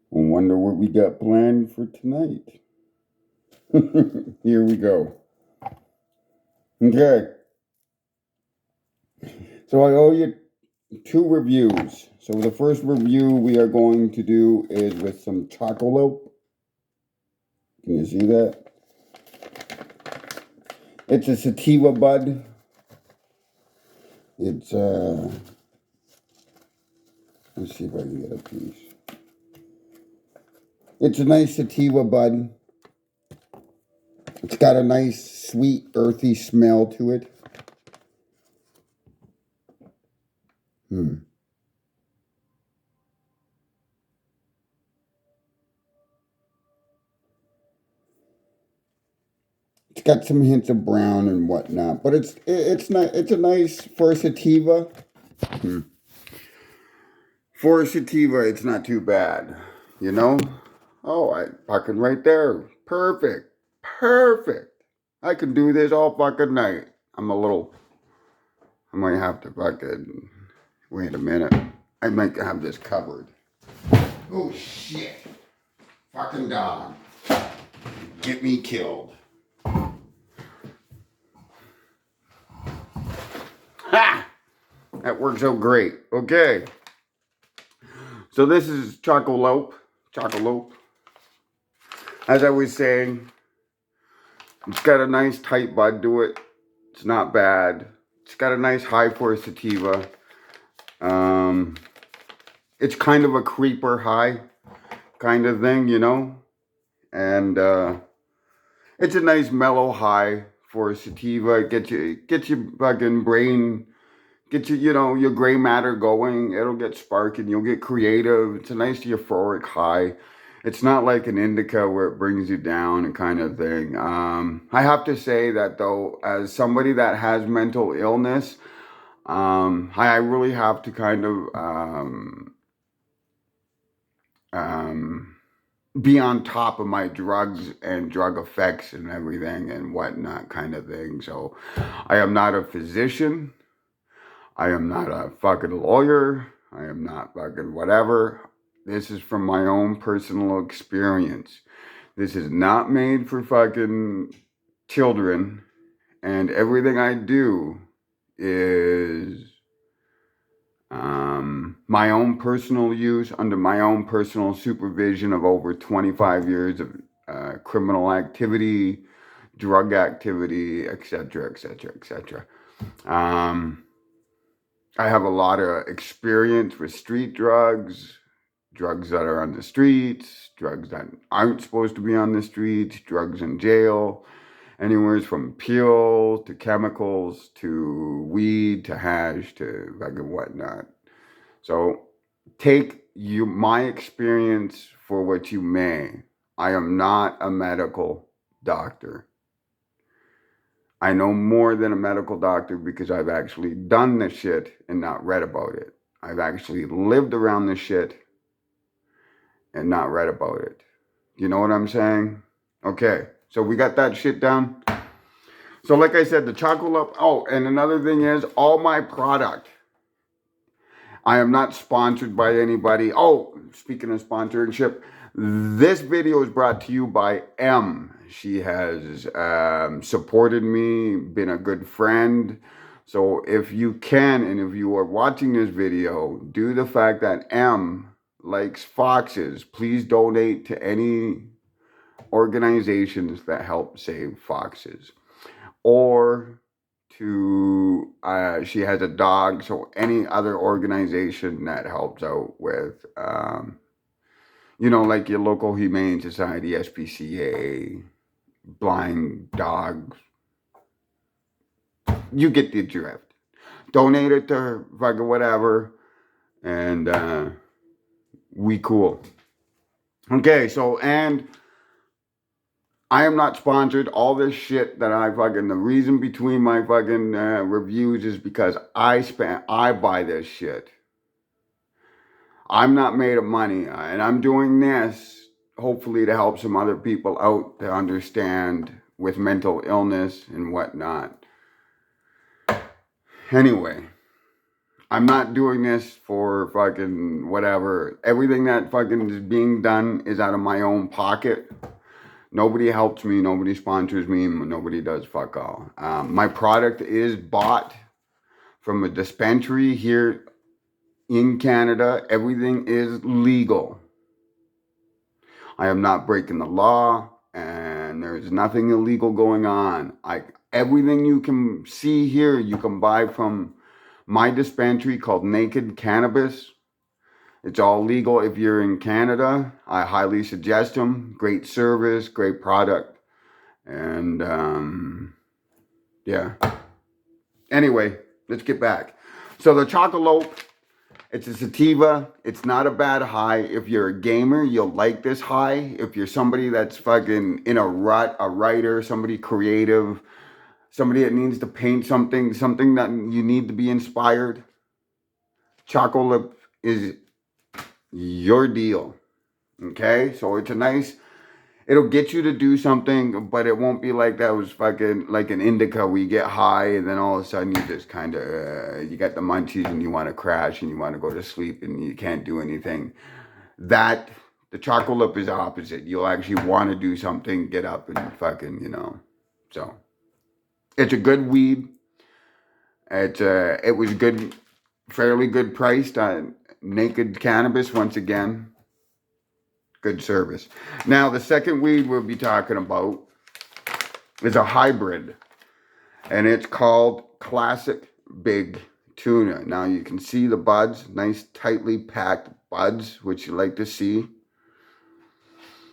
Wonder what we got planned for tonight. Here we go. Okay. So I owe you 2 reviews. So the first review we are going to do is with some Chocolope. Can you see that? It's a sativa bud. It's let's see if I can get a piece. It's a nice sativa bud. It's got a nice, sweet, earthy smell to it. It's got some hints of brown and whatnot, but it's not. It's a nice for a sativa. For a sativa, it's not too bad, you know. Oh, I fucking right there, perfect, perfect. I can do this all fucking night. I might have to fucking wait a minute. I might have this covered. Oh shit! Fucking dog, get me killed. Ha! That works out great. Okay. So this is Chocolope. Chocolope. As I was saying, it's got a nice tight bud to it. It's not bad. It's got a nice high for a sativa. It's kind of a creeper high kind of thing, you know? And it's a nice mellow high for a sativa. Get your fucking brain, get your gray matter going. It'll get sparking. You'll get creative. It's a nice euphoric high. It's not like an indica where it brings you down and kind of thing. I have to say that though, as somebody that has mental illness, I really have to kind of be on top of my drugs and drug effects and everything and whatnot kind of thing. So I am not a physician. I am not a fucking lawyer. I am not fucking whatever. This is from my own personal experience. This is not made for fucking children. And everything I do is my own personal use under my own personal supervision of over 25 years of criminal activity, drug activity, etc., etc., etc. I have a lot of experience with street drugs, drugs that are on the streets, drugs that aren't supposed to be on the streets, drugs in jail, anywhere from pills to chemicals to weed to hash to fucking whatnot. So take my experience for what you may. I am not a medical doctor. I know more than a medical doctor because I've actually done this shit and not read about it. I've actually lived around this shit and not read about it. You know what I'm saying? Okay, so we got that shit down. So like I said, the Chocolope. Oh, and another thing is all my product. I am not sponsored by anybody. Oh, speaking of sponsorship, this video is brought to you by M. She has supported me, been a good friend. So if you can, and if you are watching this video, due to the fact that M likes foxes, please donate to any organizations that help save foxes. Or to, she has a dog, so any other organization that helps out with, like your local Humane Society, SPCA, blind dogs, you get the drift. Donate it to fucking whatever, and we cool. Okay, so, and I am not sponsored. All this shit that the reason between my fucking reviews is because I buy this shit. I'm not made of money, and I'm doing this hopefully to help some other people out to understand with mental illness and whatnot. Anyway, I'm not doing this for fucking whatever. Everything that fucking is being done is out of my own pocket. Nobody helps me. Nobody sponsors me. Nobody does fuck all. My product is bought from a dispensary here in Canada. Everything is legal. I am not breaking the law, and there's nothing illegal going on. Everything you can see here, you can buy from my dispensary called Naked Cannabis. It's all legal if you're in Canada. I highly suggest them. Great service, great product. And yeah. Anyway, let's get back. So the Chocolope, it's a sativa. It's not a bad high. If you're a gamer, you'll like this high. If you're somebody that's fucking in a rut, a writer, somebody creative, somebody that needs to paint something that you need to be inspired, Chocolope is your deal. Okay? So it's a nice, it'll get you to do something, but it won't be like that was fucking like an indica where you get high and then all of a sudden you just kind of, you got the munchies and you want to crash and you want to go to sleep and you can't do anything. The Chocolope is opposite. You'll actually want to do something, get up and fucking, So, it's a good weed. It was good, fairly good priced on Naked Cannabis once again. Good service. Now, the second weed we'll be talking about is a hybrid, and it's called Classic Big Tuna. Now, you can see the buds, nice tightly packed buds, which you like to see.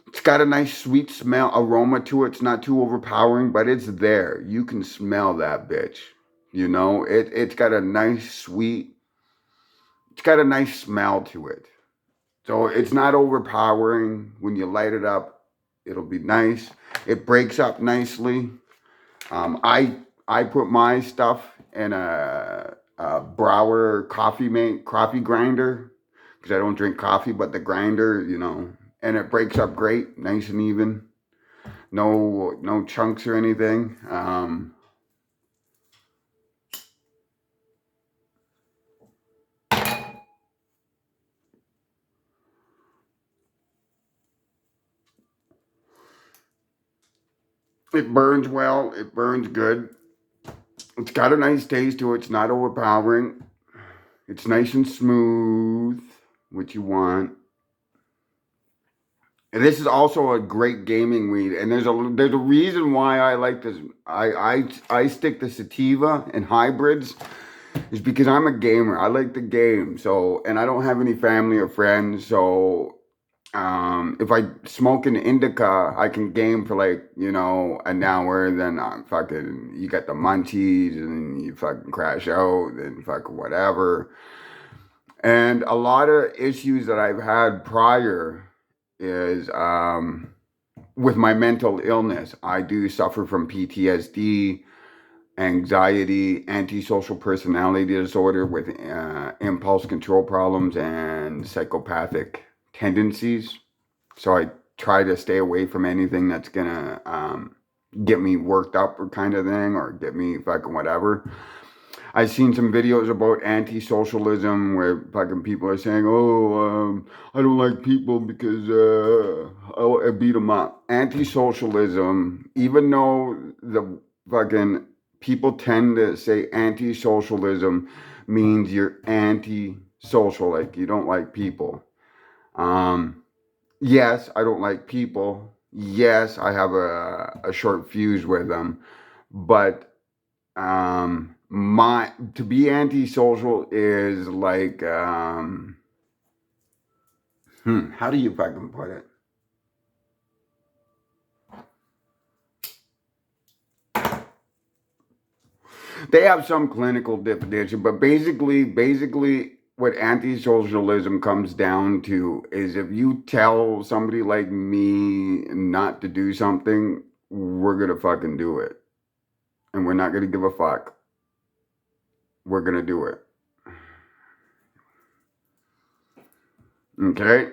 It's got a nice sweet smell, aroma to it. It's not too overpowering, but it's there. You can smell that bitch. It's got a nice sweet, it's got a nice smell to it. So it's not overpowering. When you light it up, it'll be nice. It breaks up nicely. I put my stuff in a Brower coffee grinder because I don't drink coffee, but the grinder, and it breaks up great, nice and even. No chunks or anything. It burns well. It burns good. It's got a nice taste to it. It's not overpowering. It's nice and smooth, what you want. And this is also a great gaming weed. And there's a reason why I like this. I stick to sativa and hybrids is because I'm a gamer. I like the game. So, and I don't have any family or friends. So, if I smoke an indica, I can game for like, an hour. Then I'm fucking, you got the munchies and you fucking crash out and fucking whatever. And a lot of issues that I've had prior is with my mental illness. I do suffer from PTSD, anxiety, antisocial personality disorder with impulse control problems and psychopathic tendencies. So I try to stay away from anything that's gonna get me worked up or kind of thing, or get me fucking whatever. I've seen some videos about anti-socialism where fucking people are saying, I don't like people because I beat them up. Anti-socialism, even though the fucking people tend to say anti-socialism means you're anti-social, like you don't like people. Yes, I don't like people. Yes, I have a short fuse with them, but to be antisocial is like how do you fucking put it? They have some clinical definition, but basically what anti-socialism comes down to is if you tell somebody like me not to do something, we're gonna fucking do it. And we're not gonna give a fuck. We're gonna do it. Okay?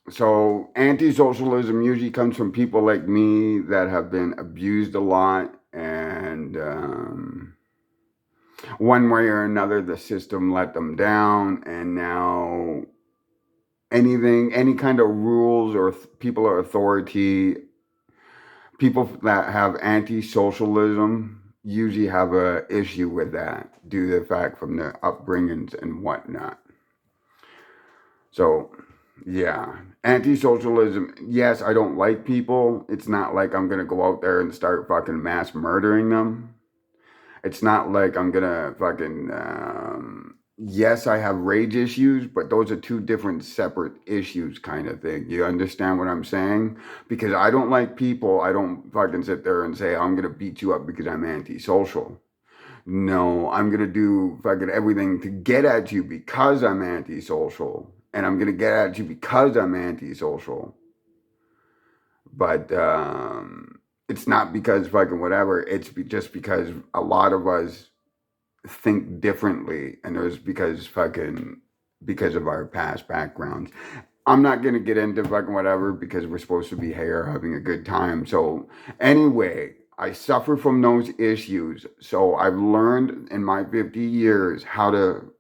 So anti-socialism usually comes from people like me that have been abused a lot, and one way or another, the system let them down, and now any kind of rules or people or authority, people that have anti-socialism usually have a issue with that due to the fact from their upbringings and whatnot. So, yeah, anti-socialism. Yes, I don't like people. It's not like I'm gonna go out there and start fucking mass murdering them. It's not like I'm gonna fucking. Yes, I have rage issues, but those are two different separate issues, kind of thing. You understand what I'm saying? Because I don't like people. I don't fucking sit there and say I'm gonna beat you up because I'm antisocial. No, I'm gonna do fucking everything to get at you because I'm antisocial, and I'm gonna get at you because I'm antisocial. But it's not because fucking whatever. It's just because a lot of us think differently, and there's because of our past backgrounds. I'm not gonna get into fucking whatever because we're supposed to be here having a good time. So anyway, I suffer from those issues. So I've learned in my 50 years how to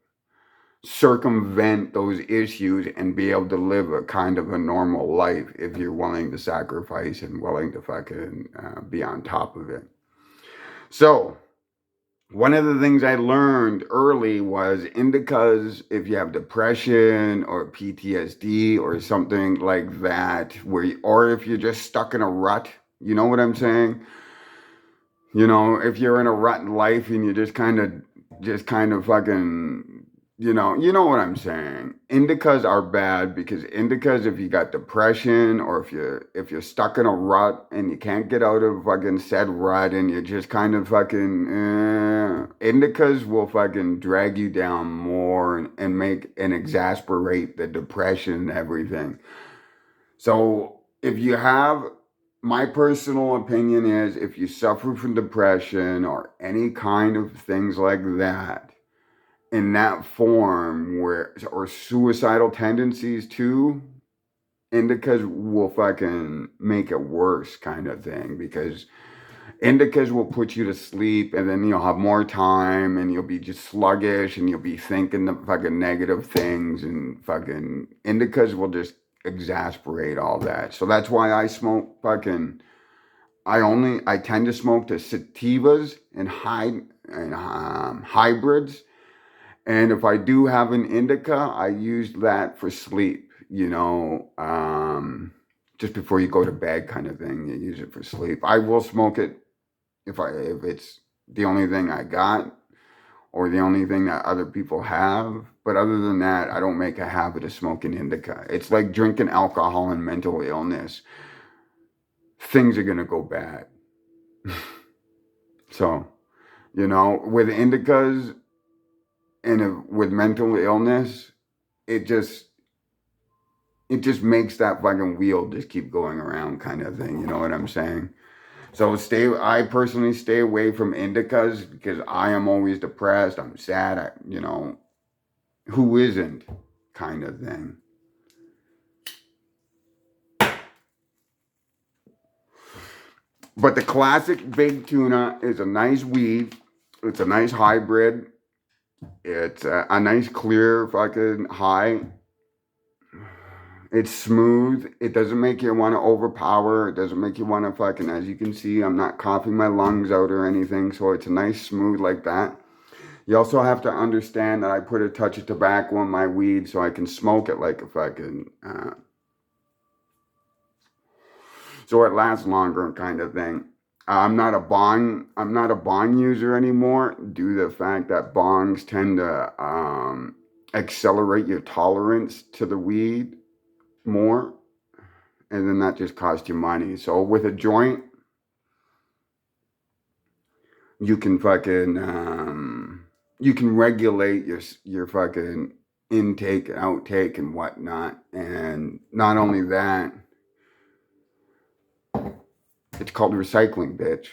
circumvent those issues and be able to live a kind of a normal life if you're willing to sacrifice and willing to fucking be on top of it. So one of the things I learned early was indicas, if you have depression or PTSD or something like that, or if you're just stuck in a rut, you know what I'm saying? You know, if you're in a rut in life and you just kind of fucking, you know what I'm saying. Indicas are bad because indicas, if you got depression or if you're stuck in a rut and you can't get out of fucking said rut and you're just kind of fucking, indicas will fucking drag you down more and make and exasperate the depression and everything. So if you have, my personal opinion is if you suffer from depression or any kind of things like that, in that form or suicidal tendencies too, indicas will fucking make it worse kind of thing because indicas will put you to sleep and then you'll have more time and you'll be just sluggish and you'll be thinking the fucking negative things and fucking indicas will just exasperate all that. So that's why I smoke fucking I tend to smoke the sativas and hybrids, and if I do have an indica, I use that for sleep, just before you go to bed kind of thing. You use it for sleep. I will smoke it if it's the only thing I got or the only thing that other people have. But other than that, I don't make a habit of smoking indica. It's like drinking alcohol and mental illness. Things are going to go bad. So, with indicas and with mental illness, it just makes that fucking wheel just keep going around kind of thing. You know what I'm saying? So I personally stay away from indicas because I am always depressed. I'm sad. Who isn't kind of thing. But the classic Big Tuna is a nice weed. It's a nice hybrid. It's a nice clear fucking high. It's smooth. It doesn't make you want to overpower. It doesn't make you want to fucking, as you can see, I'm not coughing my lungs out or anything. So it's a nice smooth like that. You also have to understand that I put a touch of tobacco in my weed so I can smoke it like a fucking, so it lasts longer kind of thing. I'm not a bong user anymore due to the fact that bongs tend to accelerate your tolerance to the weed more, and then that just costs you money. So with a joint, you can fucking you can regulate your fucking intake and outtake and whatnot, and not only that, it's called recycling, bitch.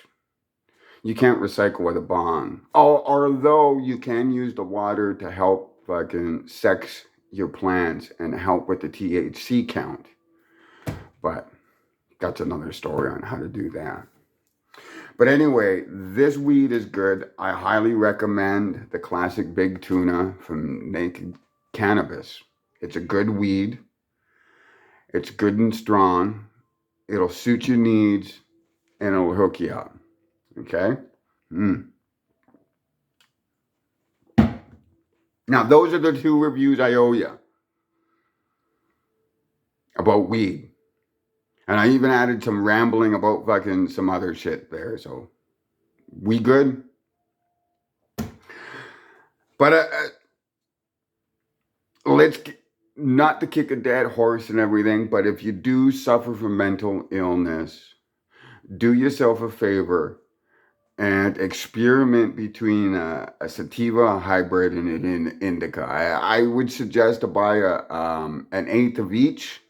You can't recycle with a bong. Although you can use the water to help fucking sex your plants and help with the THC count. But that's another story on how to do that. But anyway, this weed is good. I highly recommend the classic Big Tuna from Naked Cannabis. It's a good weed. It's good and strong. It'll suit your needs and it'll hook you up. Okay? Mm. Now, those are the two reviews I owe you about weed. And I even added some rambling about fucking some other shit there. So, we good? But let's not to kick a dead horse and everything, but if you do suffer from mental illness, do yourself a favor and experiment between a sativa, a hybrid, and an indica. I would suggest to buy an eighth of each.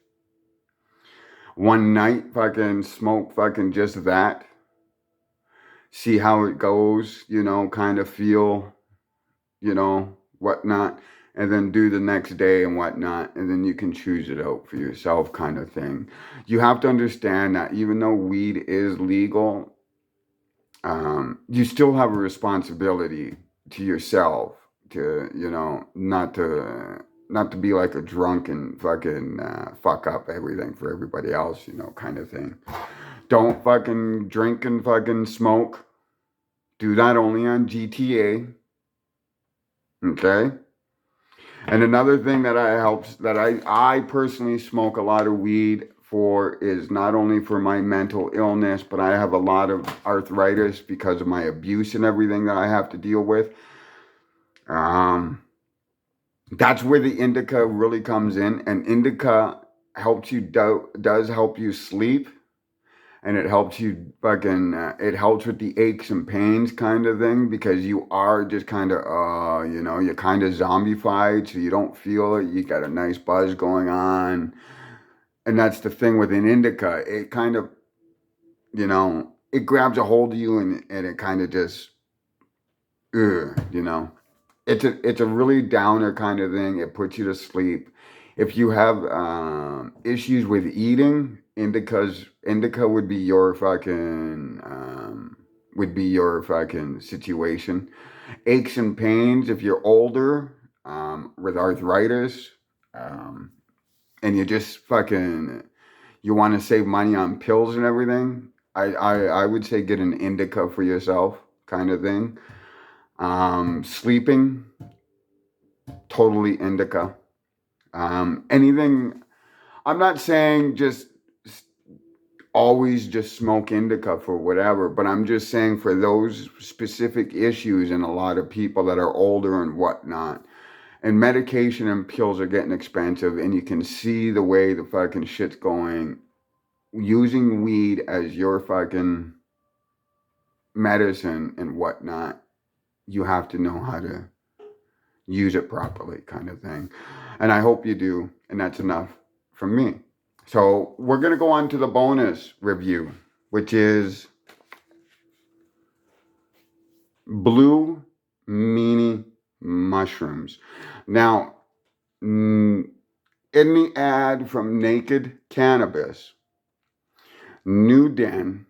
One night, fucking smoke fucking just that. See how it goes, kind of feel, whatnot. And then do the next day and whatnot. And then you can choose it out for yourself kind of thing. You have to understand that even though weed is legal, you still have a responsibility to yourself to, not to be like a drunk and fucking fuck up everything for everybody else, kind of thing. Don't fucking drink and fucking smoke. Do that only on GTA. Okay? And another thing that I personally smoke a lot of weed for is not only for my mental illness, but I have a lot of arthritis because of my abuse and everything that I have to deal with. That's where the indica really comes in, and indica helps you does help you sleep, and it helps you fucking it helps with the aches and pains kind of thing because you are just kind of you're kind of zombified, so you don't feel it. You got a nice buzz going on. And that's the thing with an indica. It kind of, it grabs a hold of you and it kind of just, It's a really downer kind of thing. It puts you to sleep. If you have issues with eating, indica would be your fucking situation. Aches and pains, if you're older, with arthritis, and you just you want to save money on pills and everything, I would say get an indica for yourself kind of thing. Sleeping, totally indica. Anything, I'm not saying just always just smoke indica for whatever, but I'm just saying for those specific issues and a lot of people that are older and whatnot. And medication and pills are getting expensive, and you can see the way the fucking shit's going. Using weed as your fucking medicine and whatnot, you have to know how to use it properly, kind of thing. And I hope you do, and that's enough from me. So we're going to go on to the bonus review, which is Blue Meanie mushrooms. Now, in the ad from Naked Cannabis, New Den,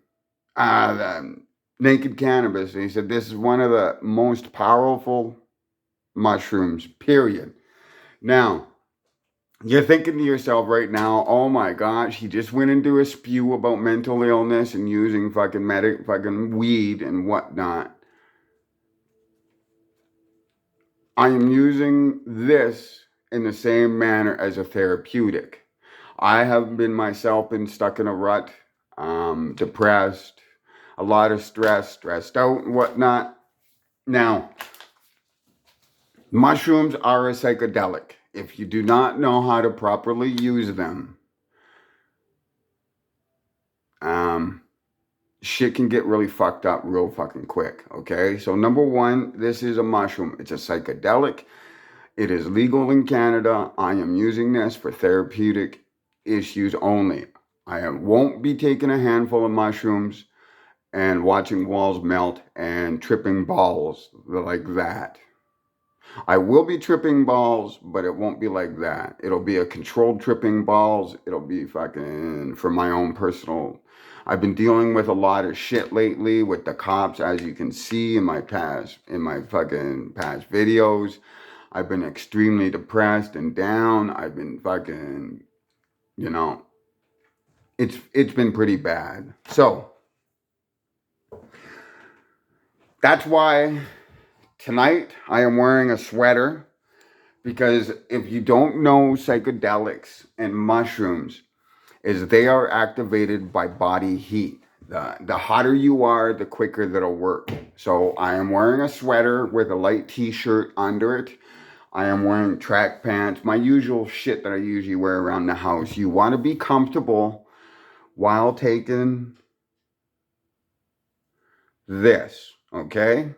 Naked Cannabis, he said this is one of the most powerful mushrooms, period. Now, you're thinking to yourself right now, oh my gosh, he just went into a spew about mental illness and using fucking weed and whatnot. I am using this in the same manner as a therapeutic. I have been stuck in a rut, depressed, a lot of stressed out and whatnot. Now, mushrooms are a psychedelic. If you do not know how to properly use them, shit can get really fucked up real fucking quick, okay? So number one, this is a mushroom. It's a psychedelic. It is legal in Canada. I am using this for therapeutic issues only. I won't be taking a handful of mushrooms and watching walls melt and tripping balls like that. I will be tripping balls, but it won't be like that. It'll be a controlled tripping balls. It'll be fucking for my own personal. I've been dealing with a lot of shit lately with the cops, as you can see in my fucking past videos. I've been extremely depressed and down. I've been fucking, you know, it's been pretty bad. So that's why tonight I am wearing a sweater. Because if you don't know psychedelics and mushrooms, is they are activated by body heat. The hotter you are, the quicker that'll work. So I am wearing a sweater with a light t-shirt under it. I am wearing track pants, my usual shit that I usually wear around the house. You want to be comfortable while taking this, okay?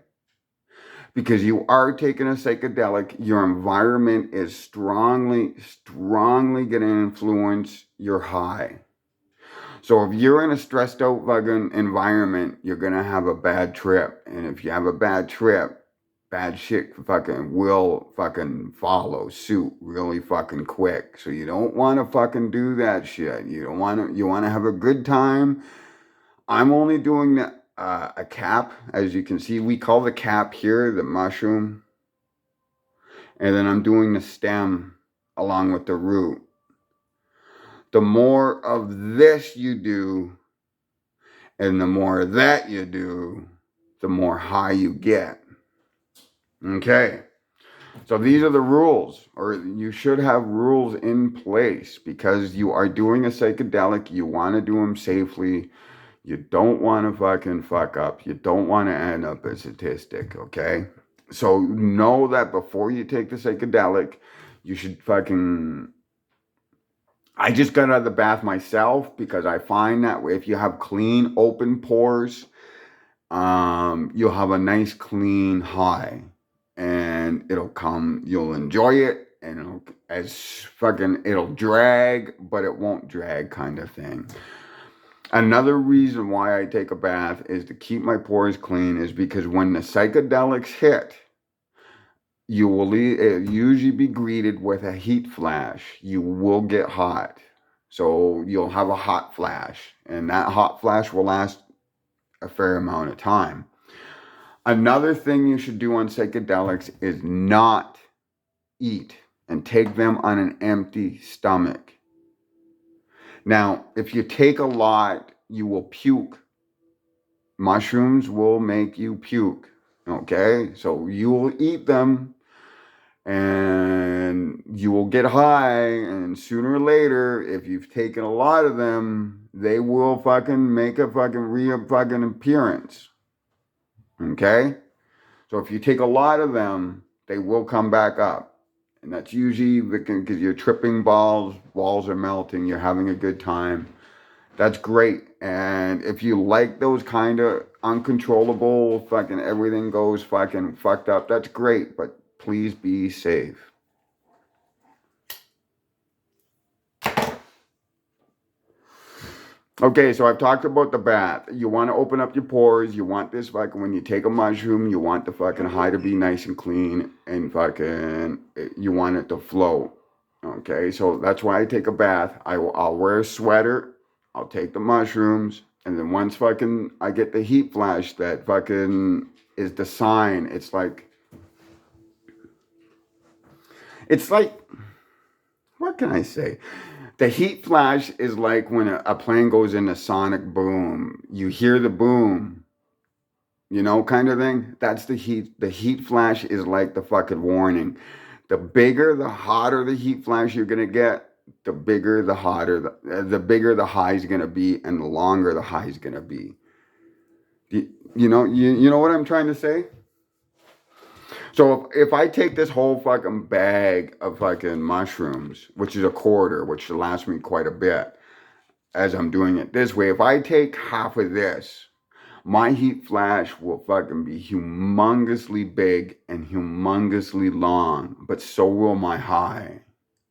Because you are taking a psychedelic, your environment is strongly going to influence your high. So if you're in a stressed out fucking environment, you're going to have a bad trip. And if you have a bad trip, bad shit fucking will fucking follow suit really fucking quick. So you don't want to fucking do that shit. You want to have a good time. I'm only doing a cap. As you can see, we call the cap here the mushroom. And then I'm doing the stem along with the root. The more of this you do, and the more of that you do, the more high you get. Okay. So these are the rules, or you should have rules in place because you are doing a psychedelic. You want to do them safely. You don't want to fucking fuck up. You don't want to end up a statistic, okay? So know that before you take the psychedelic, you should fucking... I just got out of the bath myself because I find that if you have clean, open pores, you'll have a nice, clean high. And you'll enjoy it, and it'll drag, but it won't drag kind of thing. Another reason why I take a bath is to keep my pores clean is because when the psychedelics hit, you will usually be greeted with a heat flash. You will get hot. So you'll have a hot flash, and that hot flash will last a fair amount of time. Another thing you should do on psychedelics is not eat and take them on an empty stomach. Now, if you take a lot, you will puke. Mushrooms will make you puke. Okay? So you will eat them and you will get high, and sooner or later, if you've taken a lot of them, they will fucking make a fucking appearance. Okay? So if you take a lot of them, they will come back up. And that's usually because you're tripping balls, walls are melting, you're having a good time. That's great. And if you like those kind of uncontrollable, fucking everything goes fucking fucked up, that's great. But please be safe. Okay, so I've talked about the bath. You want to open up your pores. You want this fucking, when you take a mushroom, you want the fucking high to be nice and clean, and fucking, you want it to flow. Okay, so that's why I take a bath. I'll wear a sweater. I'll take the mushrooms. And then once fucking I get the heat flash, that fucking is the sign. It's like, what can I say? The heat flash is like when a plane goes into sonic boom. You hear the boom, kind of thing. That's the heat. The heat flash is like the fucking warning. The bigger, the hotter the heat flash you're going to get, the bigger, the hotter, the bigger the high is going to be, and the longer the high is going to be. You know what I'm trying to say? So if I take this whole fucking bag of fucking mushrooms, which is a quarter, which should last me quite a bit, as I'm doing it this way, if I take half of this, my heat flash will fucking be humongously big and humongously long, but so will my high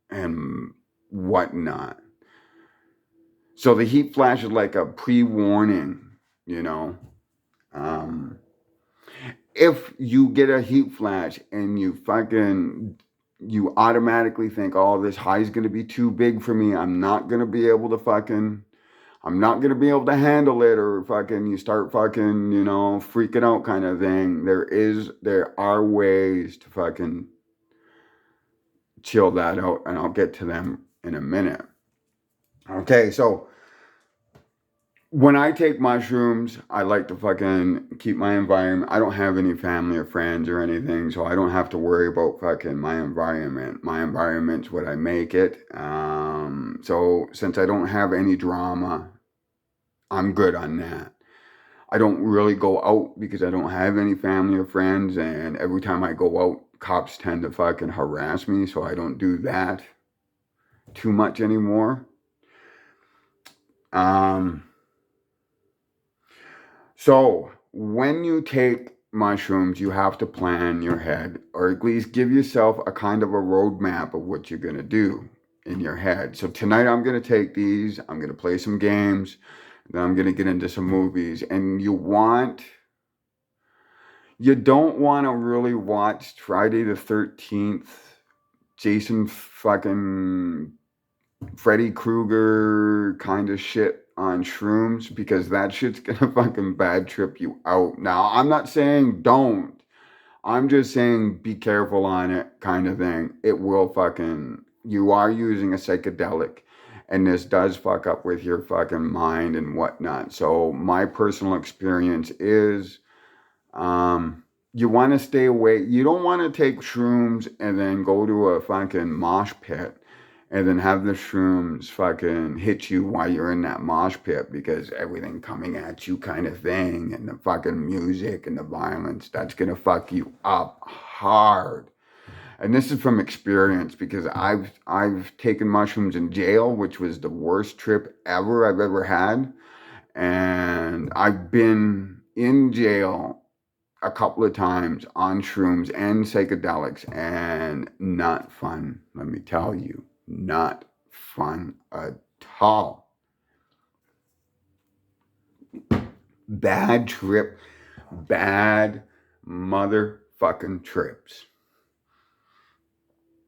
and whatnot. So the heat flash is like a pre-warning, if you get a heat flash and you automatically think, oh, this high is going to be too big for me. I'm not going to be able to handle it, or you start freaking out kind of thing. There are ways to chill that out, and I'll get to them in a minute. Okay, so when I take mushrooms, I like to keep my environment. I don't have any family or friends or anything, so I don't have to worry about my environment. My environment's what I make it. So since I don't have any drama, I'm good on that. I don't really go out because I don't have any family or friends, and every time I go out, cops tend to harass me, so I don't do that too much anymore. So when you take mushrooms, you have to plan your head, or at least give yourself a kind of a roadmap of what you're going to do in your head. So tonight I'm going to take these, I'm going to play some games, then I'm going to get into some movies. And you don't want to really watch Friday the 13th, Jason Freddy Krueger kind of shit on shrooms, because that shit's gonna bad trip you out. Now, I'm not saying don't. I'm just saying be careful on it kind of thing. It will you are using a psychedelic, and this does fuck up with your mind and whatnot. So my personal experience is, you want to stay away. You don't want to take shrooms and then go to a mosh pit and then have the shrooms hit you while you're in that mosh pit, because everything coming at you kind of thing, and the music and the violence, that's going to fuck you up hard. And this is from experience, because I've taken mushrooms in jail, which was the worst trip I've ever had. And I've been in jail a couple of times on shrooms and psychedelics, and not fun, let me tell you. Not fun at all. Bad trip. Bad motherfucking trips.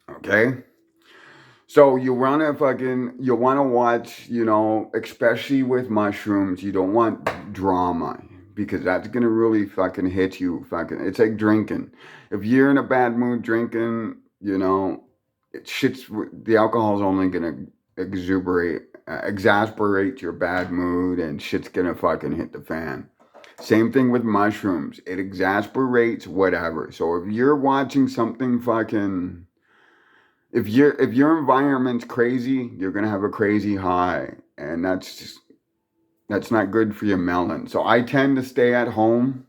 Okay? So you wanna watch, especially with mushrooms, you don't want drama, because that's gonna really hit you. It's like drinking. If you're in a bad mood drinking, the alcohol is only gonna exasperate your bad mood, and shit's gonna hit the fan. Same thing with mushrooms. It exasperates whatever. So if you're watching something if your environment's crazy, you're gonna have a crazy high, and that's not good for your melon. So I tend to stay at home.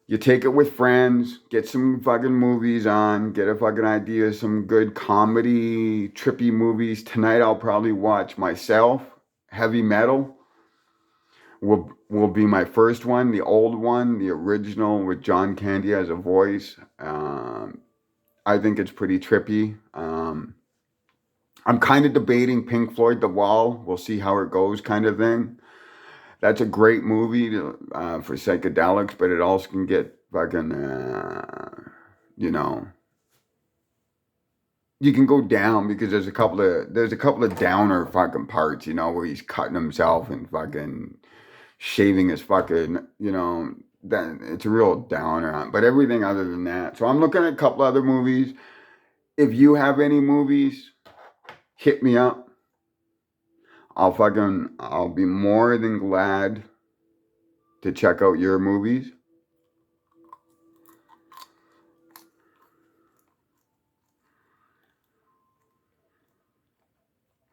You take it with friends, get some movies on, get a idea, some good comedy, trippy movies. Tonight I'll probably watch Myself. Heavy Metal will be my first one, the old one, the original with John Candy as a voice. I think it's pretty trippy. I'm kind of debating Pink Floyd, The Wall. We'll see how it goes kind of thing. That's a great movie for psychedelics, but it also can get you can go down, because there's a couple of downer parts, where he's cutting himself and shaving his then it's a real downer on. But everything other than that. So I'm looking at a couple other movies. If you have any movies, hit me up. I'll be more than glad to check out your movies.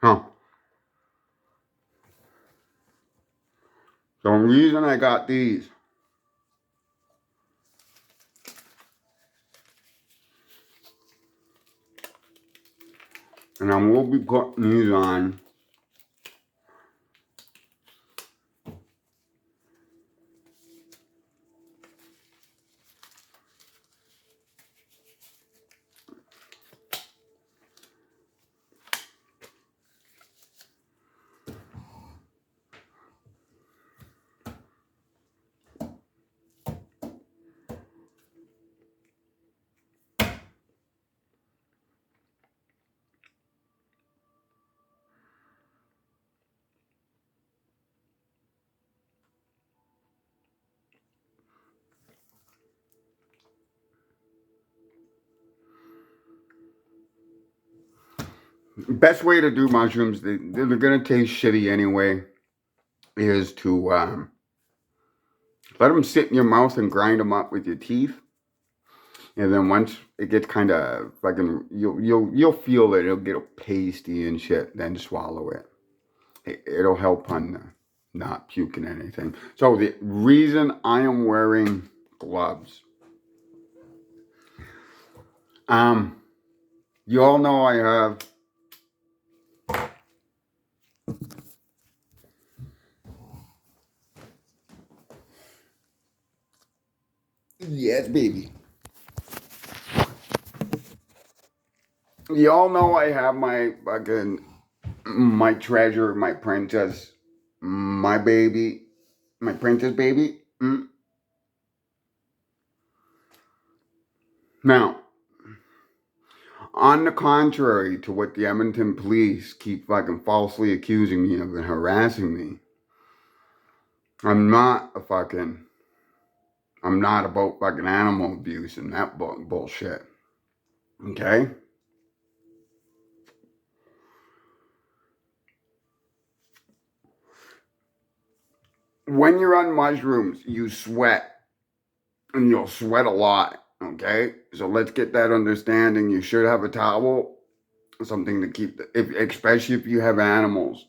Huh. So the reason I got these, and I will be putting these on best way to do mushrooms, they're going to taste shitty anyway, is to let them sit in your mouth and grind them up with your teeth. And then once it gets kind of fucking, you'll feel it. It'll get pasty and shit. Then swallow it. It'll help on not puking anything. So the reason I am wearing gloves, you all know I have yes, baby. You all know I have my fucking my treasure, my princess, my baby, my princess baby. Now, on the contrary to what the Edmonton police keep fucking falsely accusing me of and harassing me, I'm not about fucking animal abuse and that bullshit. Okay? When you're on mushrooms, you sweat. And you'll sweat a lot. Okay? So let's get that understanding. You should have a towel, something to keep, especially if you have animals.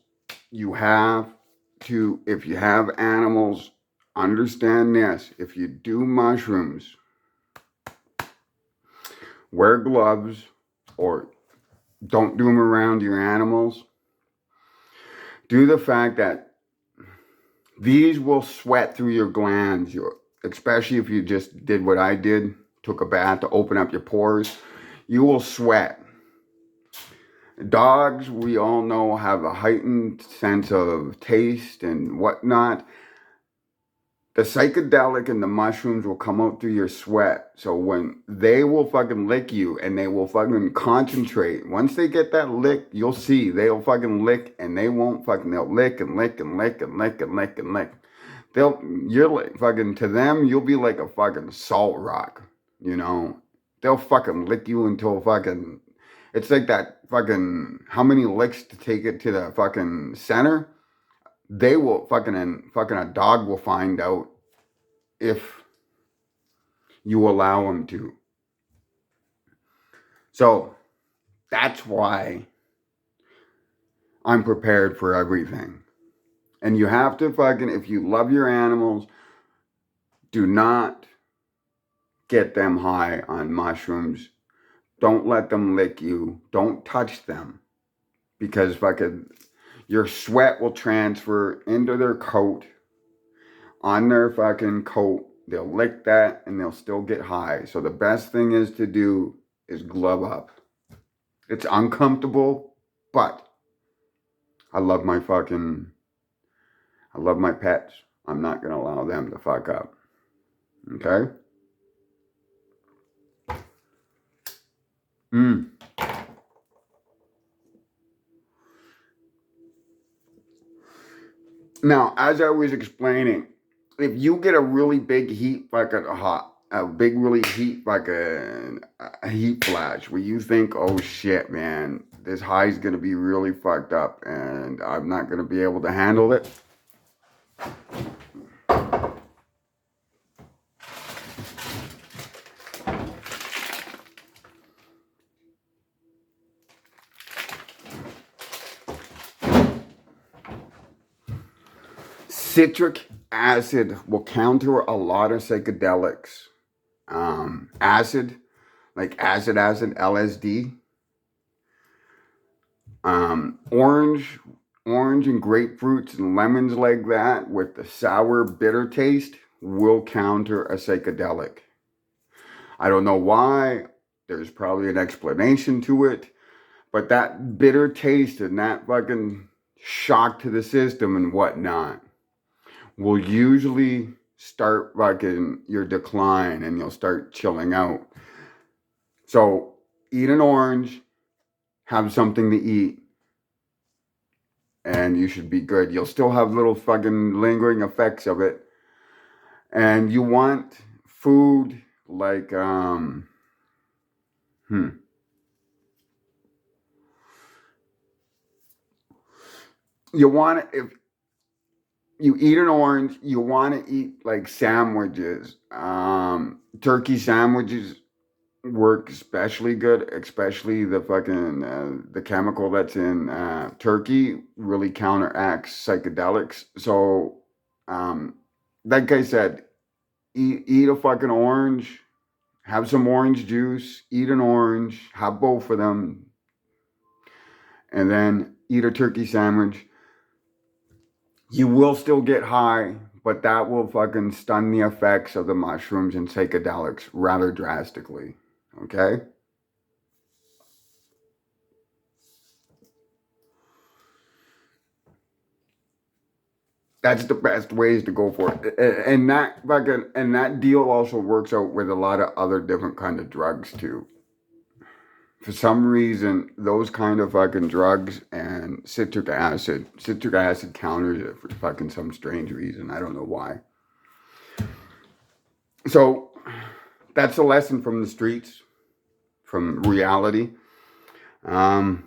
You have to, if you have animals, understand this. If you do mushrooms, wear gloves or don't do them around your animals. Due to the fact that these will sweat through your glands, especially if you just did what I did, took a bath to open up your pores, you will sweat. Dogs, we all know, have a heightened sense of taste and whatnot. The psychedelic and the mushrooms will come out through your sweat. So when they will fucking lick you and they will fucking concentrate. Once they get that lick, you'll see they'll fucking lick and they won't fucking, they'll lick and lick and lick and lick and lick and lick. You're like fucking, to them, you'll be like a fucking salt rock, you know? They'll fucking lick you until fucking, it's like that fucking, how many licks to take it to the fucking center? They will fucking, and fucking a dog will find out if you allow them to. So that's why I'm prepared for everything. And you have to fucking, if you love your animals, do not get them high on mushrooms. Don't let them lick you. Don't touch them. Because fucking your sweat will transfer into their coat, on their fucking coat. They'll lick that and they'll still get high. So the best thing is to do is glove up. It's uncomfortable, but I love my pets. I'm not going to allow them to fuck up. Okay? Now, as I was explaining, if you get a really big heat, like a big really heat, like a heat flash, where you think, oh shit, man, this high is going to be really fucked up and I'm not going to be able to handle it. Citric acid will counter a lot of psychedelics. Acid, like acid, LSD. Orange and grapefruits and lemons like that with the sour, bitter taste will counter a psychedelic. I don't know why. There's probably an explanation to it. But that bitter taste and that fucking shock to the system and whatnot will usually start fucking your decline and you'll start chilling out. So eat an orange, have something to eat, and you should be good. You'll still have little fucking lingering effects of it. And you want food like, you want to, if you eat an orange, you want to eat like sandwiches. Turkey sandwiches work especially good, especially the fucking the chemical that's in turkey really counteracts psychedelics. So, um, like I said, eat a fucking orange, have some orange juice, eat an orange, have both of them, and then eat a turkey sandwich. You will still get high, but that will fucking stun the effects of the mushrooms and psychedelics rather drastically. Okay? That's the best ways to go for it. And that deal also works out with a lot of other different kind of drugs too. For some reason, those kind of fucking drugs and citric acid counters it for fucking some strange reason. I don't know why. So that's a lesson from the streets, from reality. Um,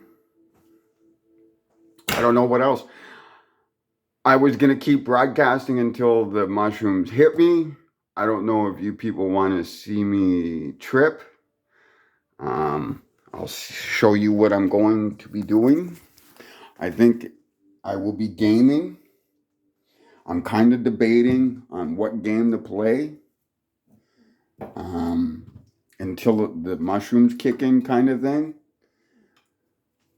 I don't know what else. I was gonna keep broadcasting until the mushrooms hit me. I don't know if you people want to see me trip. Um, I'll show you what I'm going to be doing. I think I will be gaming. I'm kind of debating on what game to play um, until the mushrooms kick in, kind of thing.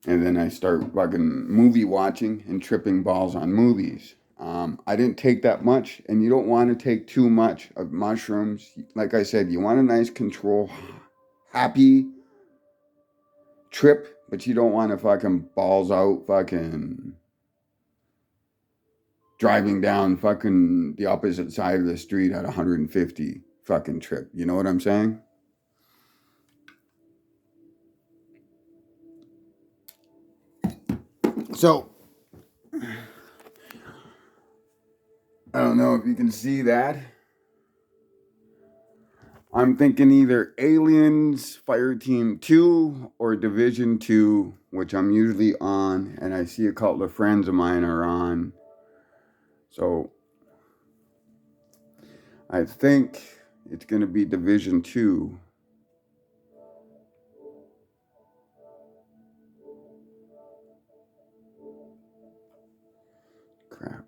And then I start fucking movie watching and tripping balls on movies. I didn't take that much, and you don't want to take too much of mushrooms. Like I said, you want a nice control, happy trip, but you don't want to fucking balls out fucking driving down fucking the opposite side of the street at 150 fucking trip. You know what I'm saying? So, I don't know if you can see that. I'm thinking either Aliens Fire Team 2 or Division 2, which I'm usually on, and I see a couple of friends of mine are on. So I think it's going to be Division 2. Crap.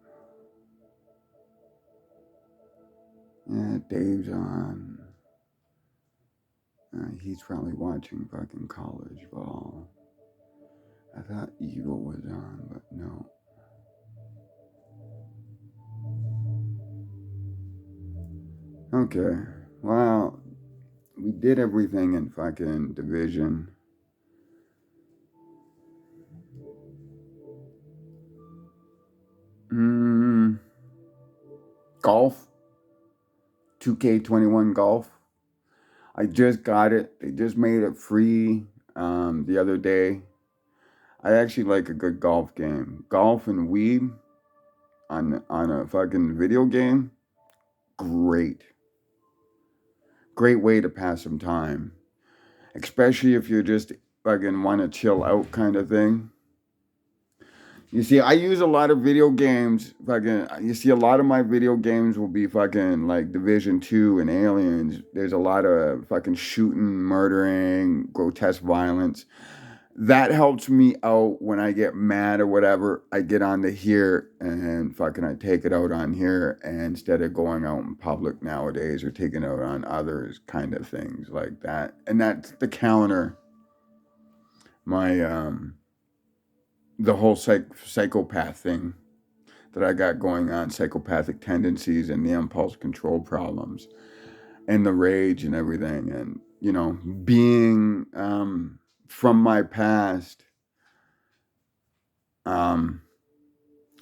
Yeah, Dave's on. He's probably watching fucking college ball. I thought Eagle was on, but no. Okay. Well, we did everything in fucking division. Golf. 2K21 Golf. I just got it. They just made it free the other day. I actually like a good golf game. Golf and weed on a fucking video game. Great. Great way to pass some time. Especially if you're just fucking want to chill out kind of thing. You see, I use a lot of video games. Fucking, you see, a lot of my video games will be fucking like Division 2 and Aliens. There's a lot of fucking shooting, murdering, grotesque violence. That helps me out when I get mad or whatever. I get onto here and fucking I take it out on here instead of going out in public nowadays or taking it out on others, kind of things like that. And that's the counter my the whole psychopath thing that I got going on, psychopathic tendencies and the impulse control problems and the rage and everything. And, you know, being from my past, I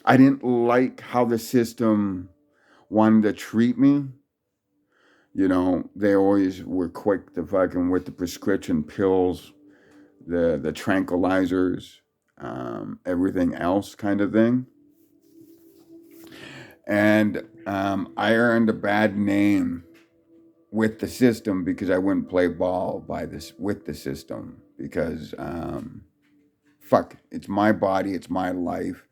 didn't like how the system wanted to treat me. You know, they always were quick to fucking with the prescription pills, the tranquilizers, everything else kind of thing. And I earned a bad name with the system because I wouldn't play ball with the system because fuck, it's my body, it's my life.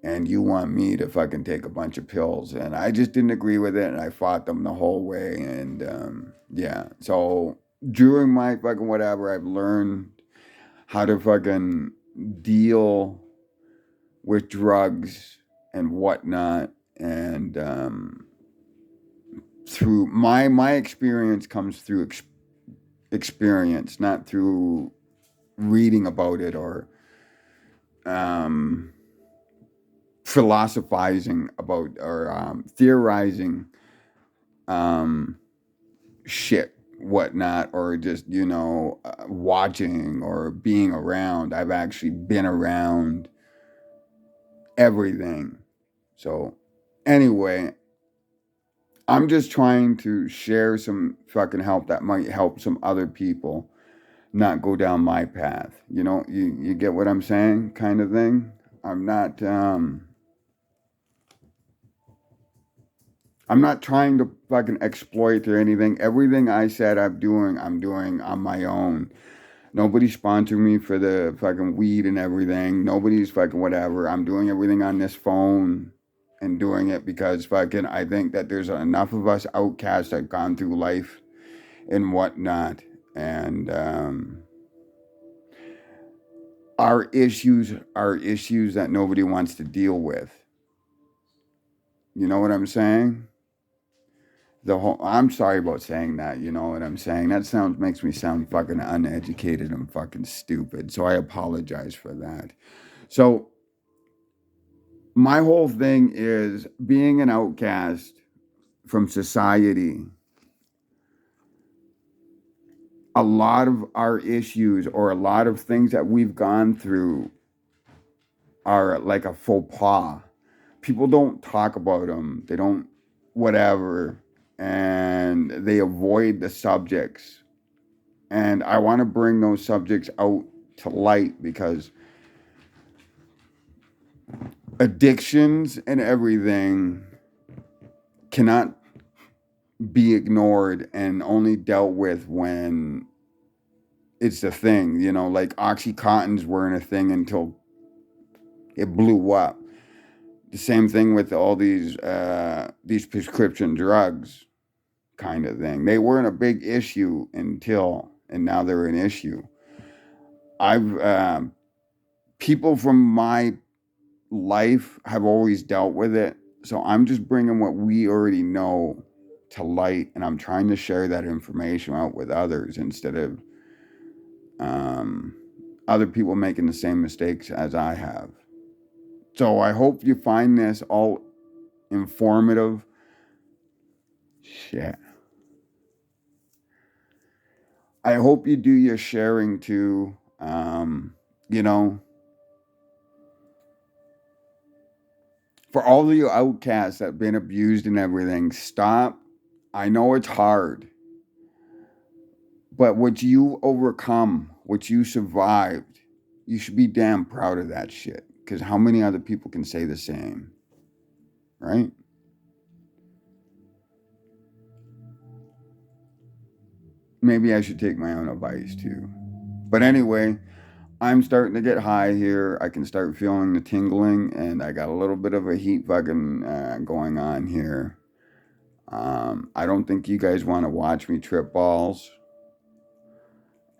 and you want me to fucking take a bunch of pills. And I just didn't agree with it, and I fought them the whole way. And yeah, so during my fucking whatever, I've learned how to fucking deal with drugs and whatnot. And through my experience comes through experience, not through reading about it or philosophizing about or theorizing shit, whatnot, or just, watching or being around. I've actually been around everything. So, anyway, I'm just trying to share some fucking help that might help some other people not go down my path. You get what I'm saying, kind of thing. I'm not trying to fucking exploit or anything. Everything I said I'm doing on my own. Nobody sponsored me for the fucking weed and everything. Nobody's fucking whatever. I'm doing everything on this phone and doing it because fucking I think that there's enough of us outcasts that have gone through life and whatnot. And our issues are issues that nobody wants to deal with. You know what I'm saying? I'm sorry about saying that, you know what I'm saying? That makes me sound fucking uneducated and fucking stupid. So I apologize for that. So my whole thing is being an outcast from society. A lot of our issues or a lot of things that we've gone through are like a faux pas. People don't talk about them. They don't, whatever, and they avoid the subjects. And I want to bring those subjects out to light because addictions and everything cannot be ignored and only dealt with when it's a thing. Like Oxycontins weren't a thing until it blew up. The same thing with all these prescription drugs kind of thing. They weren't a big issue and now they're an issue. People from my life have always dealt with it. So I'm just bringing what we already know to light, and I'm trying to share that information out with others instead of other people making the same mistakes as I have. So I hope you find this all informative. Shit. I hope you do your sharing too. For all of you outcasts that have been abused and everything, stop. I know it's hard. But what you overcome, what you survived, you should be damn proud of that shit. Because how many other people can say the same? Right? Maybe I should take my own advice too. But anyway, I'm starting to get high here. I can start feeling the tingling, and I got a little bit of a heat fucking going on here. I don't think you guys want to watch me trip balls.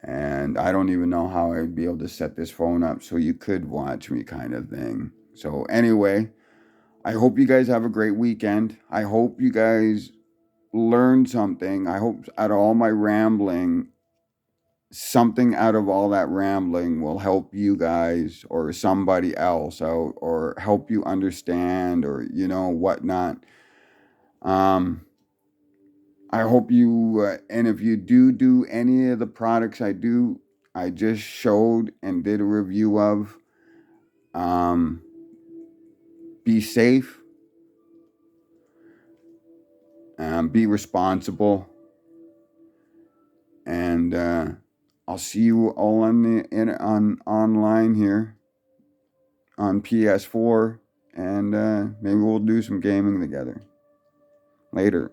And I don't even know how I'd be able to set this phone up so you could watch me kind of thing. So anyway, I hope you guys have a great weekend. I hope you guys learn something. I hope out of all my rambling, something out of all that rambling will help you guys or somebody else out or help you understand or, whatnot. I hope you, and if you do any of the products I just showed and did a review of, be safe, be responsible, and I'll see you all on online here on PS4, and maybe we'll do some gaming together later.